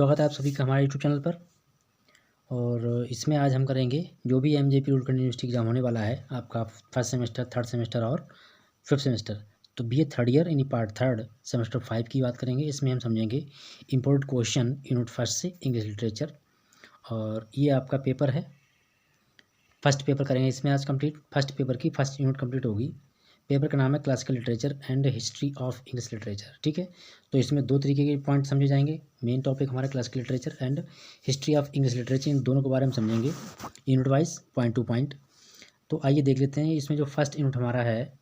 स्वागत है आप सभी का हमारे यूट्यूब चैनल पर। और इसमें आज हम करेंगे जो भी एमजेपी रूरकेला यूनिवर्सिटी एग्ज़ाम होने वाला है आपका फर्स्ट सेमेस्टर, थर्ड सेमेस्टर और फिफ्थ सेमेस्टर। तो बीए थर्ड ईयर यानी पार्ट थर्ड सेमेस्टर 5 की बात करेंगे। इसमें हम समझेंगे इम्पोर्टेंट क्वेश्चन यूनिट फर्स्ट से इंग्लिश लिटरेचर। और ये आपका पेपर है, फर्स्ट पेपर करेंगे इसमें आज कंप्लीट। फर्स्ट पेपर की फर्स्ट यूनिट कंप्लीट होगी। पेपर का नाम है classical literature and history of English literature. ठीक है, तो इसमें दो तरीके के पॉइंट समझे जाएंगे। मेन टॉपिक हमारा classical literature and history of English literature, इन दोनों के बारे में समझेंगे unit wise, point to point. तो आइए देख लेते हैं। इसमें जो फर्स्ट यूनिट हमारा है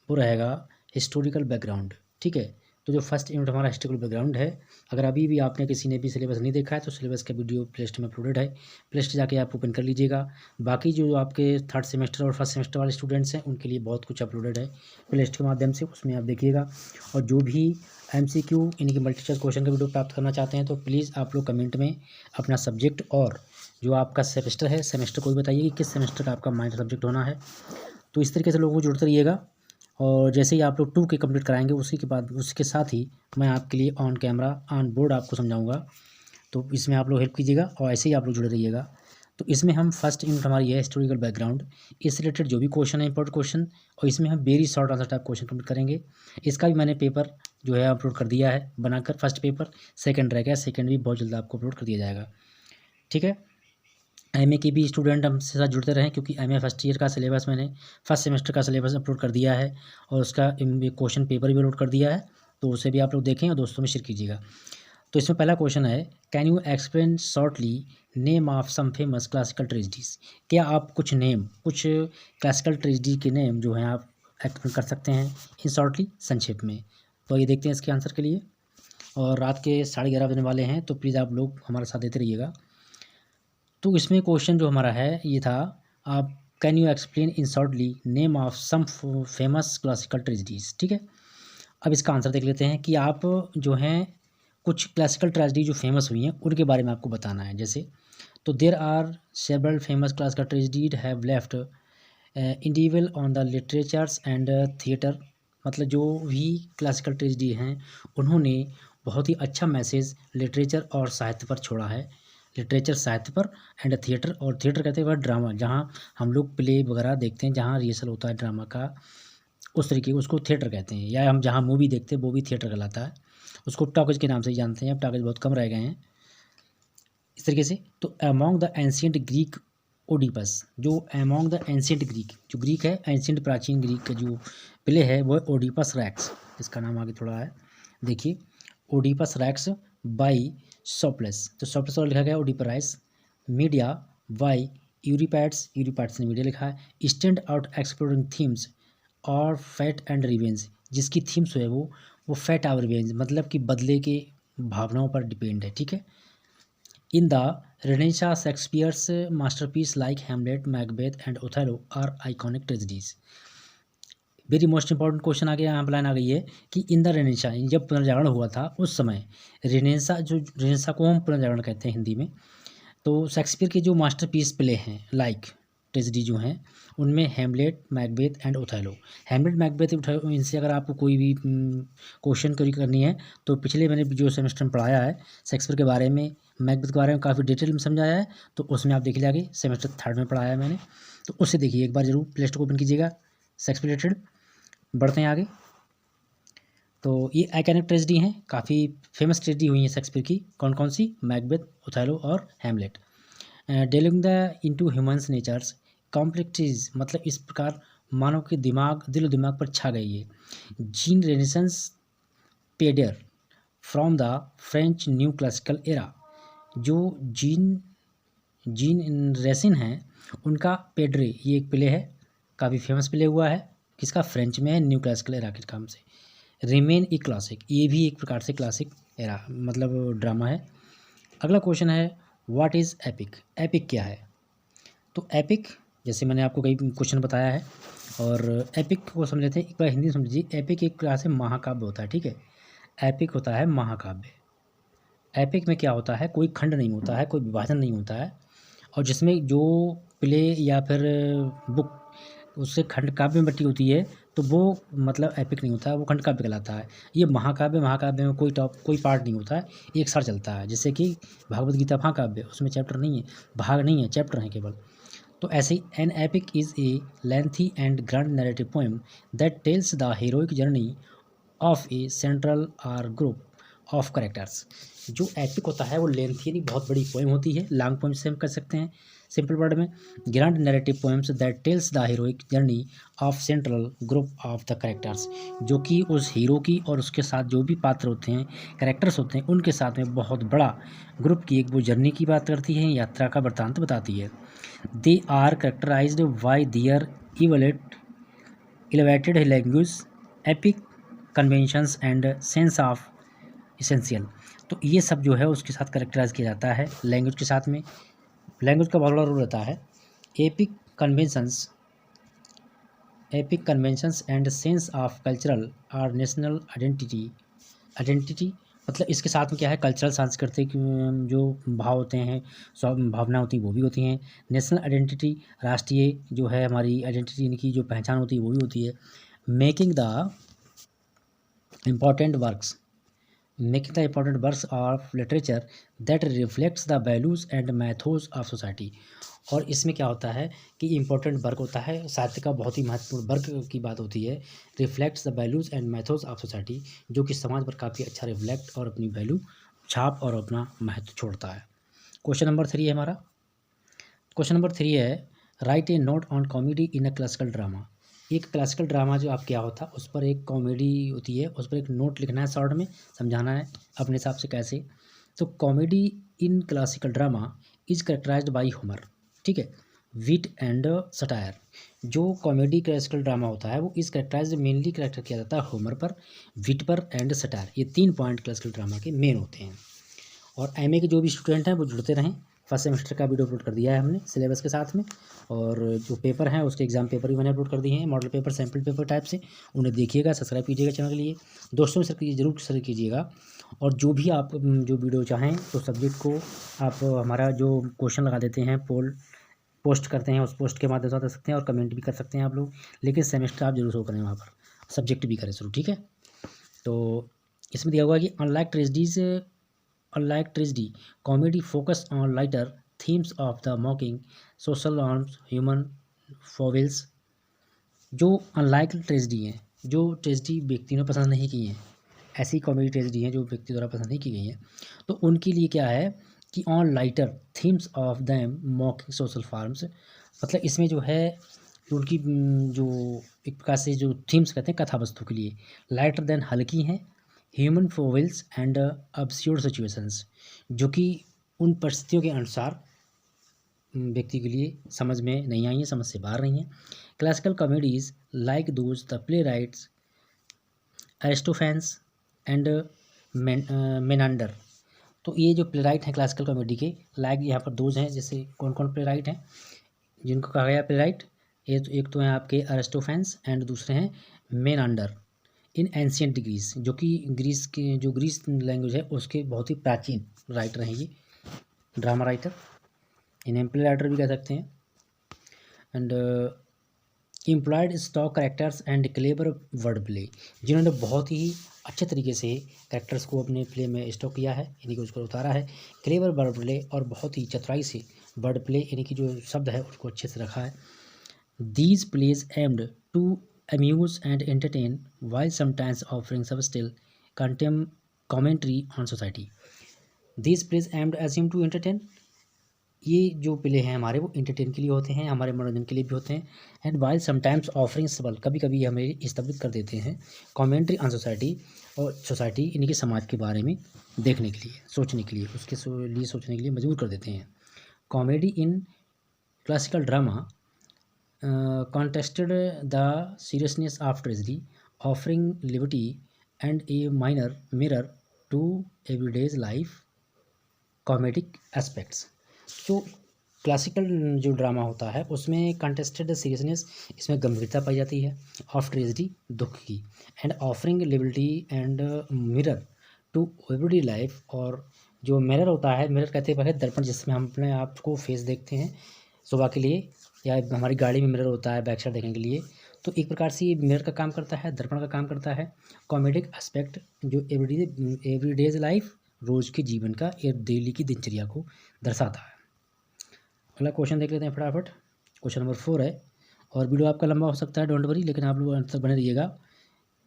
वो रहेगा हिस्टोरिकल बैकग्राउंड। ठीक है, तो जो फर्स्ट यूनिट हमारा हिस्टोरिकल बैकग्राउंड है, अगर अभी भी आपने किसी ने भी सिलेबस नहीं देखा है तो सिलेबस का वीडियो प्लेलिस्ट में अपलोडेड है, प्लेलिस्ट जाके आप ओपन कर लीजिएगा। बाकी जो आपके थर्ड सेमेस्टर और फर्स्ट सेमेस्टर वाले स्टूडेंट्स हैं उनके लिए बहुत कुछ अपलोडेड है प्लेलिस्ट के माध्यम से, उसमें आप देखिएगा। और जो भी MCQ यानी कि मल्टी चॉइस क्वेश्चन का वीडियो प्राप्त करना चाहते हैं तो प्लीज़ आप लोग कमेंट में अपना सब्जेक्ट और जो आपका सेमेस्टर है, सेमेस्टर को भी बताइए कि किस सेमेस्टर का आपका माइनर सब्जेक्ट होना है। तो इस तरीके से लोगों को जुड़ते रहिएगा। और जैसे ही आप लोग 2 के कंप्लीट कराएंगे उसी के बाद उसके साथ ही मैं आपके लिए ऑन कैमरा ऑन बोर्ड आपको समझाऊंगा। तो इसमें आप लोग हेल्प कीजिएगा और ऐसे ही आप लोग जुड़े रहिएगा। तो इसमें हम फर्स्ट यूनिट हमारी है हिस्टोरिकल बैकग्राउंड। इससे रिलेटेड जो भी क्वेश्चन है इंपॉर्टेंट क्वेश्चन, और इसमें हम very short answer type question complete करेंगे। इसका भी मैंने पेपर जो है अपलोड कर दिया है बनाकर। फर्स्ट पेपर, सेकेंड रह गया, सेकेंड भी बहुत जल्द आपको अपलोड कर दिया जाएगा। ठीक है, MA के भी स्टूडेंट हमसे साथ जुड़ते रहें, क्योंकि MA फर्स्ट ईयर का सिलेबस मैंने फर्स्ट सेमेस्टर का सिलेबस अपलोड कर दिया है और उसका क्वेश्चन पेपर भी अपलोड कर दिया है। तो उसे भी आप लोग देखें और दोस्तों में शेयर कीजिएगा। तो इसमें पहला क्वेश्चन है, can you explain shortly name of some famous classical tragedies. क्या आप कुछ नेम, कुछ क्लासिकल ट्रेजेडी के नेम जो हैं आप एक्सप्लेन कर सकते हैं इन शॉर्टली, संक्षेप में। तो ये देखते हैं इसके आंसर के लिए। और रात के 11:30 बजने वाले हैं तो प्लीज़ आप लोग हमारा साथ देते रहिएगा। तो इसमें क्वेश्चन जो हमारा है ये था, आप can you explain in shortly name of some famous classical tragedies. ठीक है, अब इसका आंसर देख लेते हैं कि आप जो हैं कुछ क्लासिकल ट्रेजेडी जो फेमस हुई हैं उनके बारे में आपको बताना है। जैसे तो there are several famous classical tragedies have left individual on the literatures and theatre. मतलब जो भी क्लासिकल ट्रेजेडी हैं उन्होंने बहुत ही अच्छा मैसेज लिटरेचर और साहित्य पर छोड़ा है। लिटरेचर साहित्य पर एंड थिएटर, और थिएटर कहते हैं वह ड्रामा, जहाँ हम लोग प्ले वगैरह देखते हैं, जहाँ रिहर्सल होता है ड्रामा का, उस तरीके उसको थिएटर कहते हैं। या हम जहाँ मूवी देखते हैं वो भी थिएटर कहलाता है, उसको टॉकीज के नाम से ही जानते हैं। अब टॉकीज बहुत कम रह गए हैं इस तरीके से। तो among the ancient Greek Oedipus, जो अमॉन्ग द एंशियंट ग्रीक, जो ग्रीक है एंशियंट प्राचीन ग्रीक का जो प्ले है वो ओडिपस रैक्स, इसका नाम आगे थोड़ा है, देखिए ओडिपस रैक्स बाई सोप्लेस। तो सोप्लेस और लिखा गया ओडिपराइस। मीडिया बाई यूरिपैड्स, यूरिपैड्स ने मीडिया लिखा है। स्टैंड आउट एक्सप्लोरिंग थीम्स और फैट एंड रिवेंज, जिसकी थीम्स है वो फैट और रिवेंज, मतलब कि बदले के भावनाओं पर डिपेंड है। ठीक है, in the renaissance Shakespeare's masterpiece like Hamlet, Macbeth and Othello are iconic tragedies. Very most important question आ गया, यहाँ पर लाइन आ गई है कि इन द रेनेसां, जब पुनर्जागरण हुआ था उस समय, रेनेसां को हम पुनर्जागरण कहते हैं हिंदी में। तो शेक्सपियर के जो मास्टरपीस प्ले हैं लाइक ट्रेजेडी जो हैं उनमें Hamlet, Macbeth and Othello. Hamlet, Macbeth, Othello, इनसे अगर आपको कोई भी क्वेश्चन क्वेरी करनी है तो पिछले मैंने जो सेमेस्टर में पढ़ाया है शेक्सपियर के बारे में, मैकबेथ के बारे में काफ़ी डिटेल में समझाया है, तो उसमें आप देख लीजिए आगे सेमेस्टर थर्ड में पढ़ाया है मैंने, तो उससे देखिए एक बार जरूर प्ले स्टोर को ओपन कीजिएगा शेक्सपियर रिलेटेड। बढ़ते हैं आगे। तो ये आइकॉनिक ट्रेजेडी हैं, काफ़ी फेमस ट्रेजेडी हुई हैं शेक्सपियर की। कौन कौन सी? मैकबेथ, ओथेलो और Hamlet. Delving the into humans natures complexities, मतलब इस प्रकार मानव के दिमाग, दिल दिमाग पर छा गई है। Jean renaissance Phedre from the French new classical era, जो जीन रेसिन हैं उनका पेड्रे, ये एक प्ले है, काफ़ी फेमस प्ले हुआ है, किसका? फ्रेंच में है, न्यू क्लासिकल एरा के काम से। रिमेन ई क्लासिक, ये भी एक प्रकार से क्लासिक एरा मतलब ड्रामा है। अगला क्वेश्चन है, व्हाट इज़ एपिक। एपिक क्या है? तो एपिक, जैसे मैंने आपको कई क्वेश्चन बताया है, और एपिक को समझ लेते हैं एक बार हिंदी में। समझिए, एपिक एक प्रकार से महाकाव्य होता है। ठीक है, एपिक होता है महाकाव्य। एपिक में क्या होता है, कोई खंड नहीं होता है, कोई विभाजन नहीं होता है, और जिसमें जो प्ले या फिर बुक उससे खंड काव्य में बटी होती है, तो वो मतलब एपिक नहीं होता है, वो खंड काव्य कहलाता है। ये महाकाव्य में कोई पार्ट नहीं होता है, एक साथ चलता है। जैसे कि भागवत गीता महाकाव्य, उसमें चैप्टर नहीं है, भाग नहीं है, चैप्टर हैं केवल। तो ऐसे ही an epic is a lengthy and grand narrative poem that tells the heroic journey of a central or group of characters. जो एपिक होता है वो लेंथी यानी बहुत बड़ी पोएम होती है, लॉन्ग पोएम से हम कर सकते हैं सिंपल वर्ड में। Grand narrative poems that tells the heroic journey of central group of the characters, जो कि उस हीरो की और उसके साथ जो भी पात्र होते हैं, करेक्टर्स होते हैं, उनके साथ में बहुत बड़ा ग्रुप की एक वो जर्नी की बात करती है, यात्रा का वृत्तांत बताती है। They are characterised by their elevated language, epic conventions and sense of essential। तो ये सब जो है उसके साथ करेक्टराइज किया जाता है लैंग्वेज के साथ में। लैंग्वेज का बहुत बड़ा रोल रहता है। Epic conventions and sense of cultural और नेशनल आइडेंटिटी मतलब इसके साथ में क्या है, कल्चरल सांस्कृतिक जो भाव होते हैं, भावना होती हैं, वो भी होती हैं। नेशनल आइडेंटिटी, राष्ट्रीय जो है हमारी आइडेंटिटी, इनकी जो पहचान होती है वो भी होती है। Making the important works of literature that reflects the values and methods of society. और इसमें क्या होता है कि इम्पोर्टेंट वर्क होता है, साहित्य का बहुत ही महत्वपूर्ण वर्क की बात होती है। Reflects the values and methods of society, जो कि समाज पर काफ़ी अच्छा रिफ्लेक्ट और अपनी वैल्यू छाप और अपना महत्व छोड़ता है। क्वेश्चन नंबर 3 है हमारा। क्वेश्चन नंबर 3 है right A note on comedy in a classical drama. एक क्लासिकल ड्रामा जो आप क्या होता है उस पर एक कॉमेडी होती है, उस पर एक नोट लिखना है, शॉर्ट में समझाना है अपने हिसाब से कैसे। तो comedy in classical drama is characterised by humour, ठीक है, विट एंड सटायर। जो कॉमेडी क्लासिकल ड्रामा होता है वो इस करेक्टराइज मेनली करेक्टर किया जाता है ह्यूमर पर, विट पर एंड सटायर। ये 3 पॉइंट क्लासिकल ड्रामा के मेन होते हैं। और एमए के जो भी स्टूडेंट हैं वो जुड़ते रहें। फर्स्ट सेमेस्टर का वीडियो अपलोड कर दिया है हमने सिलेबस के साथ में, और जो पेपर हैं उसके एग्जाम पेपर भी मैंने अपलोड कर दिए हैं, model paper, sample paper type से। उन्हें देखिएगा, सब्सक्राइब कीजिएगा चैनल के लिए, दोस्तों में शेयर कीजिए, जरूर शेयर कीजिएगा। और जो भी आप जो वीडियो चाहें तो सब्जेक्ट को आप हमारा जो क्वेश्चन लगा देते हैं, पोस्ट करते हैं, उस पोस्ट के माध्यम से बता सकते हैं, और कमेंट भी कर सकते हैं आप लोग। लेकिन सेमेस्टर आप जरूर शो करें वहाँ पर, सब्जेक्ट भी करें शुरू, ठीक है। तो इसमें दिया हुआ है कि unlike tragedy comedy focus on lighter themes of the mocking social norms human foibles. जो अनलाइक ट्रेजेडी हैं, जो ट्रेजेडी व्यक्ति ने पसंद नहीं की हैं, ऐसी कॉमेडी ट्रेजेडी हैं जो व्यक्ति द्वारा पसंद नहीं की गई हैं, तो उनके लिए क्या है कि on lighter themes of them मॉकिंग social forms. मतलब इसमें जो है उनकी जो एक प्रकार से जो थीम्स कहते हैं कथा वस्तु के लिए, लाइटर देन हल्की हैं, ह्यूमन फोविल्स एंड अब्सर्ड सिचुएशंस, जो कि उन परिस्थितियों के अनुसार व्यक्ति के लिए समझ में नहीं आई हैं, समझ से बाहर नहीं हैं। Classical comedies like those the playwrights Aristophanes and Menander. तो ये जो प्ले राइट हैं क्लासिकल कॉमेडी के, लाइक यहाँ पर दोज हैं, जैसे कौन कौन प्ले राइट हैं जिनको कहा गया प्ले राइट, एक तो हैं आपके एरिस्टोफेंस एंड दूसरे हैं मेनांडर इन एंशियंट ग्रीस, जो कि ग्रीस के जो ग्रीस लैंग्वेज है उसके बहुत ही प्राचीन राइटर हैं ये ड्रामा राइटर, इन्हें प्ले राइटर भी कह सकते हैं। And employed stock characters and clever word play, जिन्होंने बहुत ही अच्छे तरीके से कैरेक्टर्स को अपने प्ले में स्टॉक किया है, यानी कि उसको उतारा है। क्लेवर वर्ड प्ले, और बहुत ही चतुराई से वर्ड प्ले यानी कि जो शब्द है उसको अच्छे से रखा है। These plays aimed to amuse and entertain while sometimes offering subtle commentary on society। These plays aimed assume to entertain, ये जो प्ले हैं हमारे वो इंटरटेन के लिए होते हैं, हमारे मनोरंजन के लिए भी होते हैं। एंड वाइल समटाइम्स ऑफरिंग सबल, कभी कभी हमें स्तंभित कर देते हैं, कॉमेंट्री ऑन सोसाइटी, और सोसाइटी इनके समाज के बारे में देखने के लिए, सोचने के लिए, उसके लिए सोचने के लिए मजबूर कर देते हैं। Comedy in classical drama contested the seriousness of tragedy, offering levity and a minor mirror to everyday's life comedic aspects। जो क्लासिकल जो ड्रामा होता है उसमें कंटेस्टेड सीरियसनेस, इसमें गंभीरता पाई जाती है, ऑफ ट्रेजेडी दुख की, and offering liberty and mirror to everyday life, और जो मिरर होता है, मिरर कहते हैं दर्पण, जिसमें हम अपने आप को फेस देखते हैं सुबह के लिए, या हमारी गाड़ी में मिरर होता है बैक साइड देखने के लिए, तो एक प्रकार से ये मिरर का काम करता है, दर्पण का काम करता है। कॉमेडिक एस्पेक्ट जो एवरीडेज लाइफ, रोज़ के जीवन का या डेली की दिनचर्या को दर्शाता है। अगला क्वेश्चन देख लेते हैं फटाफट। क्वेश्चन नंबर 4 है और वीडियो आपका लंबा हो सकता है, डोंट वरी, लेकिन आप लोग अंत तक बने रहिएगा।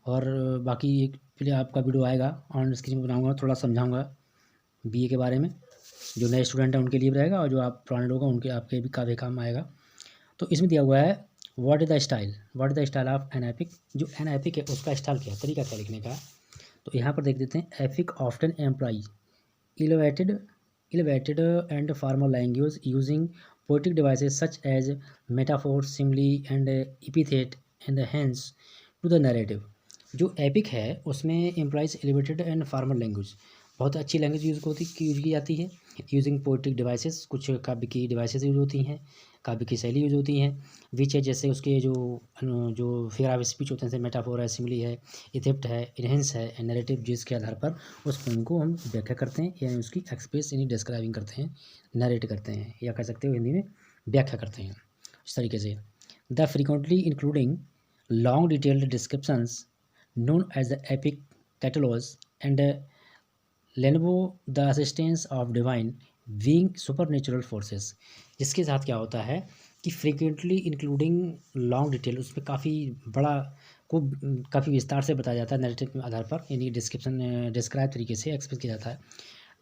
और बाकी के लिए आपका वीडियो आएगा ऑन स्क्रीन बनाऊँगा, थोड़ा समझाऊँगा बीए के बारे में। जो नए स्टूडेंट हैं उनके लिए भी रहेगा और जो आप पुराने लोग हैं उनके आपके भी काफ़ी काम आएगा। तो इसमें दिया हुआ है what is the style of an epic. जो एन एपिक है उसका स्टाइल क्या है, तरीका क्या लिखने का। तो यहाँ पर देख देते हैं। Epic often employ elevated and formal language using poetic devices such as metaphor, simile and epithet and hence to the narrative। जो एपिक है उसमें employees elevated and formal language, बहुत अच्छी लैंग्वेज यूज़ की जाती है। यूजिंग पोएटिक डिवाइसेस, कुछ काव्य की डिवाइसेस यूज होती हैं, काव्य की शैली यूज होती हैं। विच है जैसे उसके जो फिगर ऑफ स्पीच होते हैं, जैसे मेटाफोर है, सिमिली है, इथेप्ट है, इनहेंस है, नैरेटिव, जिसके आधार पर उस पोएम को हम व्याख्या करते हैं या उसकी एक्सप्रेस यानी डिस्क्राइबिंग करते हैं, नरेट करते हैं, या कह सकते हो हिंदी में व्याख्या करते हैं। इस तरीके से the frequently including long detailed descriptions known as the epic catalog and Lenovo the assistance of divine being supernatural forces। जिसके साथ क्या होता है कि फ्रीक्वेंटली इंक्लूडिंग लॉन्ग डिटेल, उसमें काफ़ी बड़ा को काफ़ी विस्तार से बताया जाता है नैरेटिव के आधार पर, यानी डिस्क्राइब तरीके से एक्सप्रेस किया जाता है।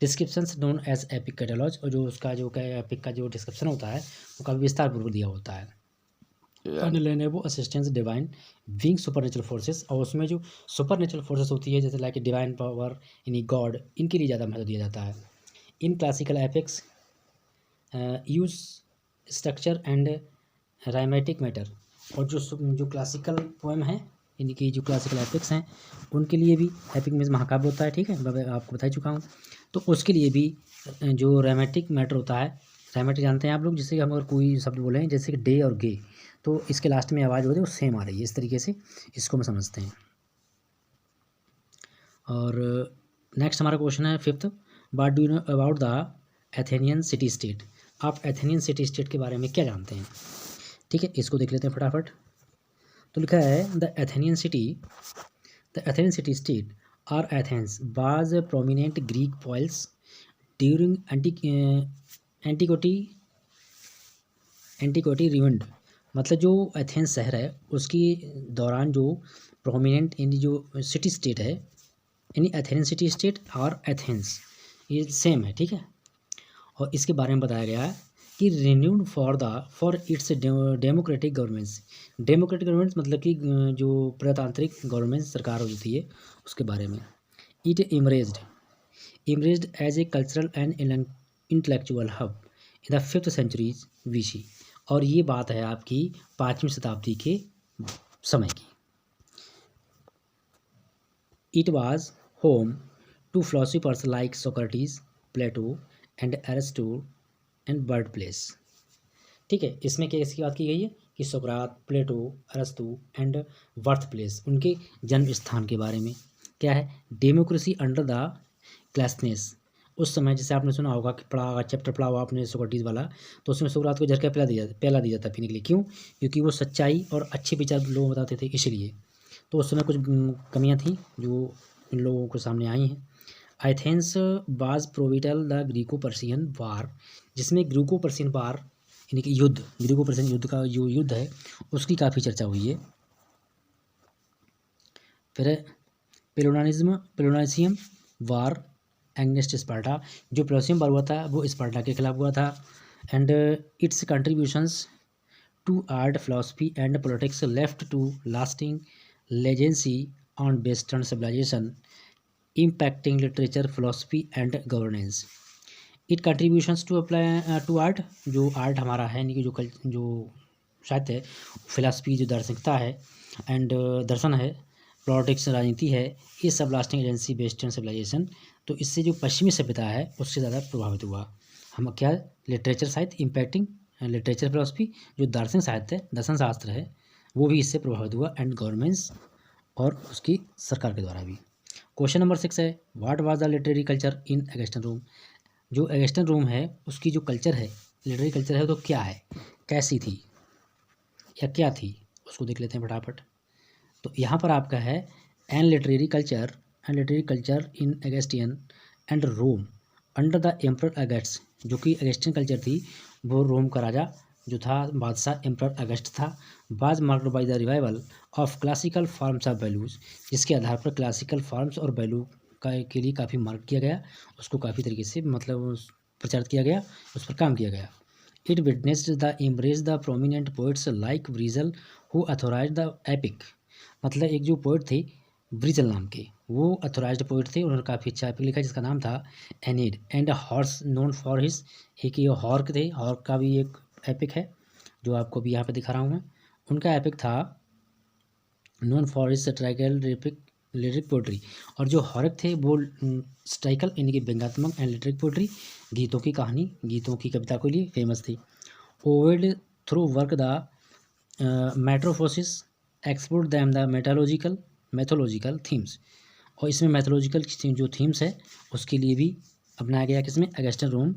डिस्क्रिप्शंस नोन एज एपिक कैटलॉज, और जो उसका जो एपिक का जो डिस्क्रिप्शन होता है वो काफ़ी विस्तारपूर्वक दिया होता है। Inalienable assistance divine being supernatural forces, और उसमें जो सुपरनेचुरल फोर्सेस होती है जैसे लाइक डिवाइन पावर यानी गॉड, इनके लिए ज़्यादा महत्व दिया जाता है। In classical epics use structure and rhythmic meter, और जो क्लासिकल पोएम है यानी कि जो क्लासिकल एपिक्स हैं उनके लिए भी, एपिक मीन्स महाकाव्य होता है, ठीक है, मैं आपको बता चुका हूँ। तो उसके लिए भी जो राइमेटिक मैटर होता है, राइमेटिक जानते हैं आप लोग, जिससे कि हम अगर कोई शब्द बोलें जैसे कि डे और गे, तो इसके लास्ट में आवाज़ होती है वो सेम आ रही है, इस तरीके से इसको हम समझते हैं। और नेक्स्ट हमारा क्वेश्चन है 5th, what do you know about the Athenian city state. आप एथेनियन सिटी स्टेट के बारे में क्या जानते हैं, ठीक है, इसको देख लेते हैं फटाफट। तो लिखा है the Athenian city state or Athens was prominent Greek polis during antiquity renowned. मतलब जो एथेंस शहर है उसकी दौरान जो प्रोमिनेंट यानी जो सिटी स्टेट है, यानी एथेनियन सिटी स्टेट और एथेंस ये सेम है, ठीक है। और इसके बारे में बताया गया है कि renewed for its democratic governments. Democratic governments मतलब कि जो प्रजातांत्रिक गवर्नमेंट सरकार होती है उसके बारे में। It emerged as a cultural and intellectual hub in the 5th century BC। और ये बात है आपकी 5वीं शताब्दी के समय की। It was home to philosophers like Socrates, Plato and Aristotle and birth place, ठीक है। इसमें क्या इसकी बात की गई है कि सोक्रात, प्लेटो, अरस्तु एंड बर्थ प्लेस, उनके जन्म स्थान के बारे में। क्या है, डेमोक्रेसी अंडर द क्लासनेस। उस समय जैसे आपने सुना होगा कि चैप्टर पढ़ा हुआ आपने सोक्रेटिस वाला, तो उसमें सोक्रात को झटका पहला दिया जाता पीने के लिए। क्यों? क्योंकि वो सच्चाई और अच्छे विचार लोग बताते थे, इसलिए। तो उस समय कुछ कमियां थी जो इन लोगों के सामने आई हैं। Athens was pivotal the Greco Persian war, जिसमें ग्रीको पर्सियन वार यानी कि युद्ध, ग्रीको पर्सियन युद्ध का जो युद्ध है उसकी काफ़ी चर्चा हुई है। फिर पेलोनाइसियम वार एग्नेस्ट स्पार्टा, जो पेलोसियम वार हुआ था वो स्पार्टा के खिलाफ हुआ था। And its contributions to art, philosophy and politics left to lasting legacy on western civilization impacting literature, philosophy and governance। It contributions to apply to art, जो आर्ट हमारा है यानी कि जो साहित्य है, फिलासफी जो दार्शनिकता है, एंड दर्शन है, पॉलिटिक्स राजनीति है, ये सब लास्टिंग एजेंसी वेस्टर्न सिविलाइजेशन। तो इससे जो पश्चिमी सभ्यता है उससे ज़्यादा प्रभावित हुआ। हम क्या, लिटरेचर साहित्य इम्पैक्टिंग लिटरेचर फिलोसफी, जो दार्शनिक साहित्य है, दर्शन शास्त्र है, वो भी इससे प्रभावित हुआ, एंड गवर्नमेंट्स और उसकी सरकार के द्वारा भी। क्वेश्चन नंबर 6 है what was the literary culture in Augustan Rome. जो एगस्टन रोम है उसकी जो कल्चर है, लिटरेरी कल्चर है, तो क्या है, कैसी थी या क्या थी, उसको देख लेते हैं फटाफट। तो यहाँ पर आपका है an literary culture in Augustan and Rome under the emperor August, जो कि अगस्टियन कल्चर थी वो रोम का राजा जो था बादशाह एम्परर अगस्ट था। Was marked by the revival of classical forms of values, जिसके आधार पर क्लासिकल फॉर्म्स और वैल्यू के लिए काफ़ी मार्क किया गया, उसको काफ़ी तरीके से मतलब प्रचारित किया गया, उस पर काम किया गया। It witnessed the embrace the prominent poets like Virgil who authorise the epic, मतलब एक जो पोइट थे ब्रिजल नाम के, वो अथोराइज्ड पोइट थे, उन्होंने काफ़ी अच्छा एपिक लिखा जिसका नाम था एनीड and horse known for his, एक ये हॉर्क थे, हॉर्क का भी एक एपिक है जो आपको भी यहाँ पे दिखा रहा हूँ मैं। उनका एपिक था known for his satirical lyric poetry, और जो हॉर्क थे वो स्ट्राइकल यानी कि व्यंग्यात्मक एंड लिरिक पोइट्री, गीतों की कहानी, गीतों की कविता के लिए फेमस थी। Ovid through work the Metamorphoses explore them the mythological themes, और इसमें मैथोलॉजिकल जो थीम्स है उसके लिए भी अपनाया गया, किसमें अगस्टियन रोम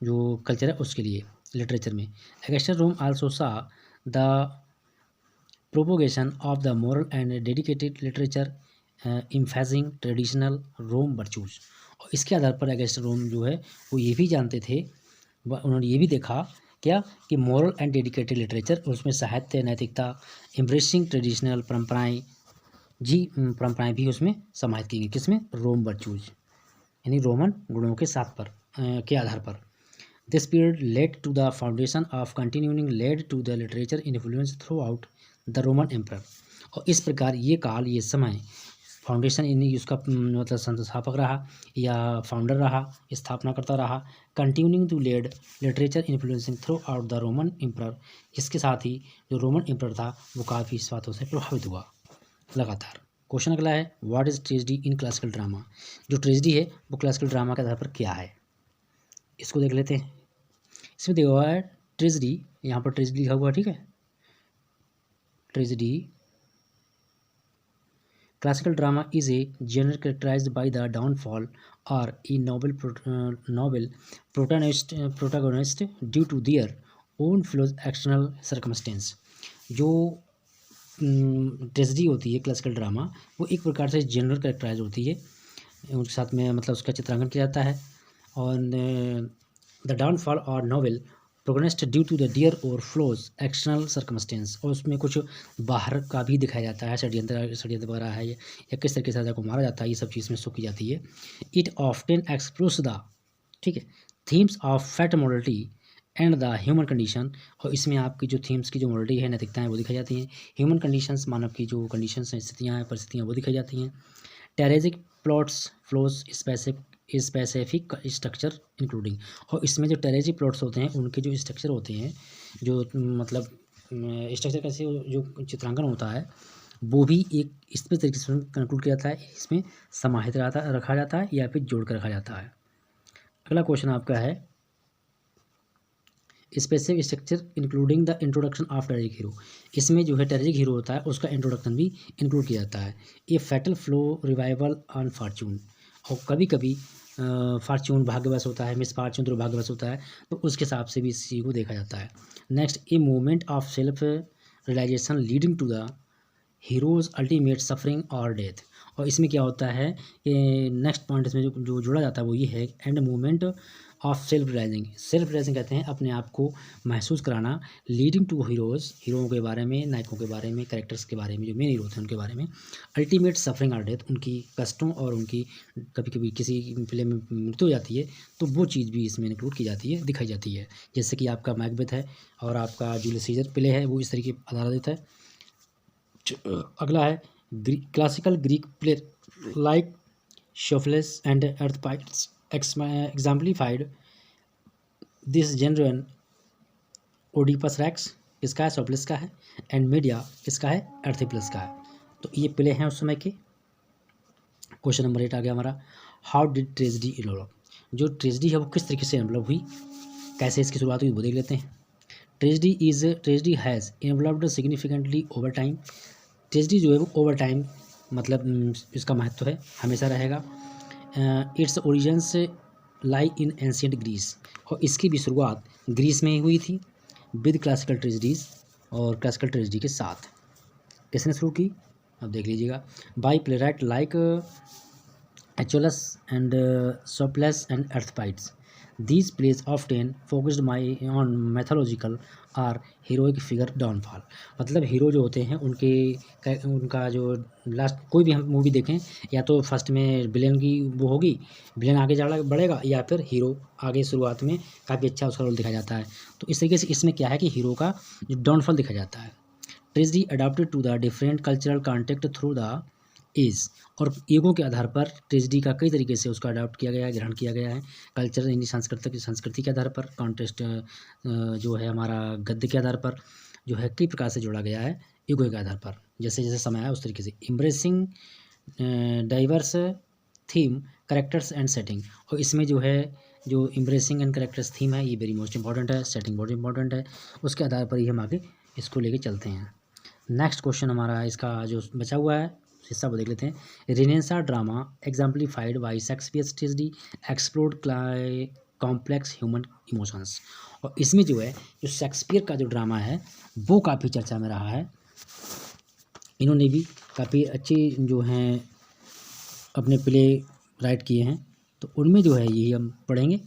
जो कल्चर है उसके लिए लिटरेचर में। Augustan Rome also saw the propagation of the moral and dedicated literature emphasising traditional Rome virtues, और इसके आधार पर अगस्टियन रोम जो है वो ये भी जानते थे, उन्होंने ये भी देखा क्या कि मॉरल एंड डेडिकेटेड लिटरेचर, उसमें साहित्य, नैतिकता, एम्ब्रेसिंग ट्रेडिशनल परंपराएं भी उसमें समाहित की गई, किसमें, रोम वर्चूज यानी रोमन गुणों के साथ पर के आधार पर। This period led to the foundation of continuing led to the literature influence throughout the Roman emperor, और इस प्रकार ये काल, ये समय फाउंडेशन यानी उसका मतलब संस्थापक रहा या फाउंडर रहा, स्थापना करता रहा, continuing to led literature influencing throughout the Roman emperor, इसके साथ ही जो रोमन एम्परर था वो काफ़ी इस बातों से प्रभावित हुआ लगातार। क्वेश्चन अगला है what is tragedy in classical drama, जो ट्रेजेडी है वो क्लासिकल ड्रामा के आधार पर क्या है, इसको देख लेते हैं। इसमें देखा हुआ है ट्रेजेडी, यहाँ पर ट्रेजेडी लिखा हुआ है, ठीक है, tragedy classical drama is a genre characterized by the downfall or a novel protagonist due to their own flaws external circumstance। जो ट्रेजेडी होती है क्लासिकल ड्रामा वो एक प्रकार से जनरल कैरेक्टराइज होती है, उसके साथ में मतलब उसका चित्रांकन किया जाता है, और द डाउनफॉल और noble protagonist due to the their और फ्लोज एक्सटर्नल सर्कमस्टेंस, और उसमें कुछ बाहर का भी दिखाया जाता है, षड्यंत्र वगैरह है या किस तरीके से राजा को मारा जाता है, ये सब चीज़ में शो की जाती है। इट ऑफ्टन एक्सप्लोर्स द, ठीक है, themes of fat morality and the human condition, और इसमें आपकी जो थीम्स की जो मोरलिटी है, नैतिकताएँ वो दिखाई जाती हैं, ह्यूमन कंडीशंस मानव की जो कंडीशंस हैं, स्थितियाँ हैं, परिस्थितियाँ वो दिखाई जाती हैं। Tragic plots follows specific structure including, और इसमें जो टेरेजी प्लॉट्स होते हैं उनके जो स्ट्रक्चर होते हैं, जो मतलब स्ट्रक्चर कैसे जो चित्रांकन होता है वो भी एक इस तरीके से कंक्लूड किया जाता है, इसमें समाहित रखा जाता है या फिर जोड़ कर रखा जाता है। अगला क्वेश्चन आपका है specific structure including the introduction of tragic hero, इसमें जो है ट्रेजिक हीरो होता है उसका इंट्रोडक्शन भी इंक्लूड किया जाता है। ये fatal flow revival on Fortune, और कभी कभी फॉर्चून भाग्यवश होता है, मिस फॉर्चून दुर्भाग्यवश होता है, तो उसके हिसाब से भी इस चीज़ को देखा जाता है। Next a movement of self realisation leading to the hero's ultimate suffering और डेथ, और इसमें क्या होता है कि नेक्स्ट पॉइंट इसमें जो जुड़ा जाता है वो ये है and movement of self realising कहते हैं अपने आप को महसूस कराना, लीडिंग टू हीरोज़ के बारे में, नायकों के बारे में, कैरेक्टर्स के बारे में, जो मेन हीरो हैं उनके बारे में, अल्टीमेट सफरिंग और डेथ, उनकी कष्टों और उनकी कभी कभी किसी फिल्म में मृत्यु हो जाती है तो वो चीज़ भी इसमें इंक्लूड की जाती है, दिखाई जाती है। जैसे कि आपका मैकबेथ है और आपका जूलियस सीजर प्ले है, वो इस तरीके आधारित है। अगला है classical Greek play like Sophocles and Aristophanes exemplified this genre। Oedipus Rex किसका है, सोफोक्लेस का है, एंड मीडिया किसका है, एरिस्टोफेनेस का है। तो ये प्ले हैं उस समय के। क्वेश्चन नंबर 8 आ गया हमारा, हाउ डिड ट्रेजेडी इवॉल्व, जो ट्रेजेडी है वो किस तरीके से इवॉल्व हुई, कैसे इसकी शुरुआत हुई वो देख लेते हैं। Tragedy has evolved significantly over time, tragedy जो है वो ओवर टाइम मतलब इसका महत्व है, हमेशा रहेगा। Its origins lie in ancient Greece, और इसकी भी शुरुआत ग्रीस में ही हुई थी विद क्लासिकल ट्रेजेडीज़, और क्लासिकल ट्रेजेडी के साथ। किसने शुरू की, अब देख लीजिएगा। By playwright like Aeschylus and Sophocles and Euripides. These plays often focused on mythological और हीरोइक फिगर डाउनफॉल। मतलब हीरो जो होते हैं उनका जो लास्ट कोई भी हम मूवी देखें, या तो फर्स्ट में विलेन की वो होगी, विलेन आगे बढ़ेगा, या फिर हीरो आगे शुरुआत में काफ़ी अच्छा उसका रोल दिखाया जाता है। तो इस तरीके से इसमें क्या है कि हीरो का जो डाउनफॉल दिखाया जाता है। Tragedy adopted to the different cultural contact through the age. और युगों के आधार पर ट्रेजेडी का कई तरीके से उसका अडॉप्ट किया गया है, ग्रहण किया गया है। कल्चर यानी संस्कृति के आधार पर, कॉन्टेस्ट जो है हमारा गद्य के आधार पर जो है कई प्रकार से जोड़ा गया है, युगों के आधार पर जैसे जैसे समय आया उस तरीके से। Embracing diverse theme, characters and setting. और इसमें जो है जो एम्ब्रेसिंग एंड करेक्टर्स थीम है ये वेरी मोस्ट इंपॉर्टेंट है, सेटिंग बहुत इंपॉर्टेंट है, उसके आधार पर ही हम आगे इसको लेके चलते हैं। नेक्स्ट क्वेश्चन हमारा इसका जो बचा हुआ है हिस्सा वो देख लेते हैं। Renaissance drama exemplified by Shakespeare's tragedy explored complex human emotions. और इसमें जो है जो शेक्सपियर का जो ड्रामा है वो काफ़ी चर्चा में रहा है। इन्होंने भी काफ़ी अच्छे जो हैं अपने प्ले राइट किए हैं, तो उनमें जो है यही हम पढ़ेंगे।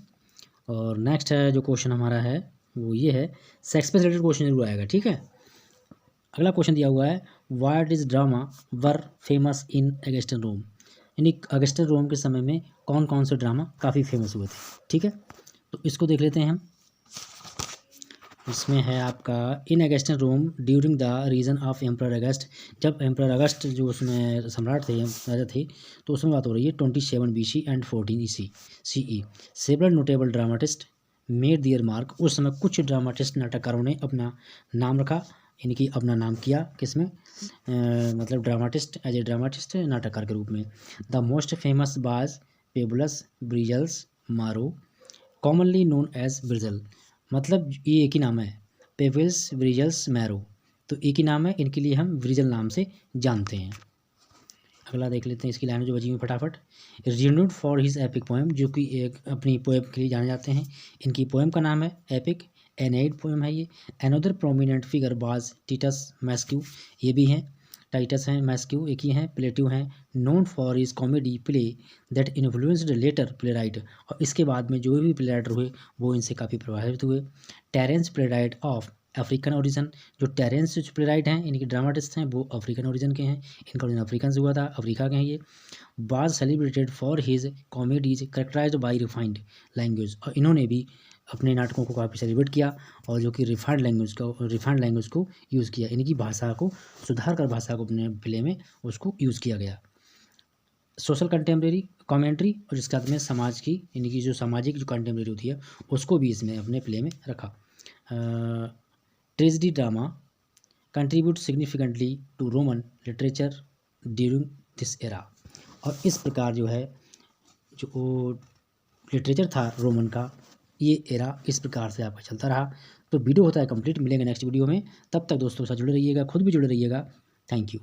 और नेक्स्ट है जो क्वेश्चन हमारा है वो ये है, शेक्सपियर रिलेटेड क्वेश्चन जरूर आएगा, ठीक है। अगला क्वेश्चन दिया हुआ है, what is drama were famous in Augustan Rome. यानी अगस्टन रोम के समय में कौन कौन से ड्रामा काफ़ी फेमस हुए थे, ठीक है। तो इसको देख लेते हैं हम। इसमें है आपका in Augustan Rome during the reign of emperor August. जब एम्परर अगस्ट जो उसमें सम्राट थे, राजा थे, तो उसमें बात हो रही है 27 BC and 14 CE। Several notable dramatist made their mark. उस समय कुछ ड्रामाटिस्ट नाटककारों ने अपना नाम रखा, यानी कि अपना नाम किया किसमें, मतलब ड्रामाटिस्ट, एज ए ड्रामाटिस्ट नाटककार के रूप में। द मोस्ट फेमस बाज पेबुलस ब्रिजल्स मारो, कॉमनली नोन एज ब्रिजल। मतलब ये एक ही नाम है, पेबल्स ब्रिजल्स मैरो, तो एक ही नाम है, इनके लिए हम ब्रिजल नाम से जानते हैं। अगला देख लेते हैं इसकी लाइन जो बची हुई फटाफट। Renowned for his epic poem, जो कि एक अपनी पोएम के लिए जाने जाते हैं। इनकी पोएम का नाम है एपिक, एनेइड पोएम है ये। Another prominent figure was Titus मैस्क्यू, ये भी हैं, टाइटस हैं, मैस्क्यू एक ही हैं, प्लेटू हैं। Known for his comedy play that influenced later playwright. और इसके बाद में जो भी प्ले राइटर हुए वो इनसे काफ़ी प्रभावित हुए। Terence playwright of African origin, जो टेरेंस जो प्ले राइट हैं, इनके ड्रामाटिस्ट हैं, वो अफ्रीकन ओरिजिन के हैं, इनका ओरिजिन अफ्रीकन से हुआ था, अफ्रीका के हैं ये। Was celebrated for his comedies characterised by refined language. और इन्होंने भी अपने नाटकों को काफ़ी सेलिब्रेट किया, और जो कि रिफाइंड लैंग्वेज को यूज़ किया, इनकी भाषा को सुधार कर भाषा को अपने प्ले में उसको यूज़ किया गया। सोशल कंटेम्प्रेरी कमेंट्री, और जिसके साथ में समाज की, इनकी जो सामाजिक जो कंटेम्प्रेरी होती है उसको भी इसमें अपने प्ले में रखा। Tragedy drama contribute significantly to Roman literature during this era. और इस प्रकार जो है जो लिटरेचर था रोमन का, ये एरा इस प्रकार से आपका चलता रहा। तो वीडियो होता है कंप्लीट, मिलेंगे नेक्स्ट वीडियो में। तब तक दोस्तों के साथ जुड़े रहिएगा, खुद भी जुड़े रहिएगा। Thank you.